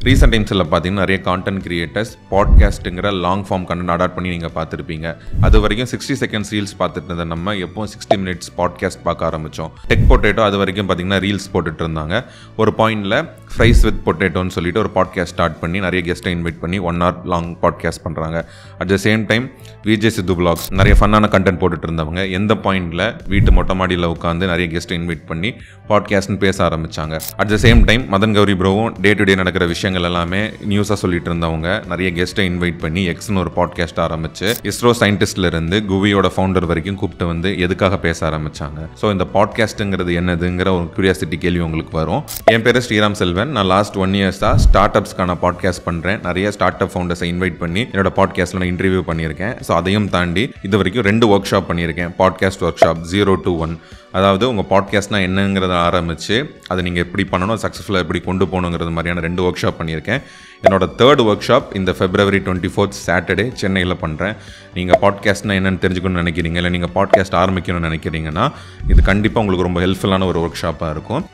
Recent டைம்ஸில் பார்த்தீங்கன்னா நிறைய கான்டென்ட் கிரியேட்டர்ஸ் பாட்காஸ்ட்டுங்கிற லாங் ஃபார்ம் கண்டென்ட் அடாப்ட் பண்ணி நீங்கள் பார்த்துருப்பீங்க. அது வரைக்கும் 60 செகண்ட்ஸ் ரீல்ஸ் பார்த்துட்டு இருந்த நம்ம எப்போ 60 மினிட்ஸ் பாட்காஸ்ட் பார்க்க ஆரம்பித்தோம். டெக் பொட்டேட்டோ அது வரைக்கும் பார்த்தீங்கன்னா ரீல்ஸ் போட்டுட்டு இருந்தாங்க. ஒரு பாயிண்டில் ஃப்ரைஸ் வித் பொட்டேட்டோன்னு சொல்லிட்டு ஒரு பாட்காஸ்ட் ஸ்டார்ட் பண்ணி நிறைய கெஸ்ட்டை இன்வைட் பண்ணி 1 hour லாங் பாட்காஸ்ட் பண்ணுறாங்க. At the same time VJ Siddhu vlogs நிறைய ஃபன்னான கண்டென்ட் போட்டுட்டு இருந்தவங்க எந்த பாயிண்டில் வீட்டு மொட்டை மாடியில் உட்காந்து நிறைய கெஸ்ட்டை இன்வைட் பண்ணி பாட்காஸ்ட்னு பேச ஆரம்பித்தாங்க. At the same time Madan Gowri ப்ரோவும் டே டு டே நடக்கிற விஷயங்கள் எல்லாமே நியூஸாக சொல்லிட்டு இருந்தவங்க நிறைய கெஸ்ட்டை இன்வைட் பண்ணி எக்ஸ்னு ஒரு பாட்காஸ்ட் ஆரம்பிச்சு இஸ்ரோ சயின்டிஸ்ட்ல இருந்து குவியோட ஃபவுண்டர் வரைக்கும் கூப்பிட்டு வந்து எதுக்காக பேச ஆரம்பிச்சாங்க. ஸோ இந்த பாட்காஸ்ட்டுங்கிறது என்னதுங்கிற ஒரு கியூரியாசிட்டி கேள்வி உங்களுக்கு வரும். என் பேர் ஸ்ரீராம் செல்வன். நான் லாஸ்ட் 1 years ஸ்டார்ட் அப்ஸ்க்கான பாட்காஸ்ட் பண்ணுறேன். நிறைய ஸ்டார்ட் அப் ஃபவுண்டர்ஸை இன்வைட் பண்ணி என்னோட பாட்காஸ்ட்டில் நான் இன்டர்வியூ பண்ணியிருக்கேன். ஸோ அதையும் தாண்டி இது வரைக்கும் 2 ஒர்க் ஷாப் பண்ணியிருக்கேன். பாட்காஸ்ட் ஒர்க் ஷாப் 0 to 1, அதாவது உங்கள் பாட்காஸ்ட்னா என்னங்கிறத ஆரம்பித்து அதை நீங்கள் எப்படி பண்ணணும், சக்ஸஸ்ஃபுல்லாக எப்படி கொண்டு போகணுங்கிறது மாதிரியான 2 ஒர்க் ஷாப் பண்ணியிருக்கேன். என்னோட 3rd ஒர்க் ஷாப் இந்த February 24th சாட்டர்டே சென்னையில் பண்ணுறேன். நீங்கள் பாட்காஸ்ட்னா என்னென்னு தெரிஞ்சுக்கணும்னு நினைக்கிறீங்க, இல்லை நீங்கள் பாட்காஸ்ட் ஆரம்பிக்கணும்னு நினைக்கிறீங்கன்னா இது கண்டிப்பாக உங்களுக்கு ரொம்ப ஹெல்ப்ஃபுல்லான ஒரு ஒர்க் ஷாப்பாக இருக்கும்.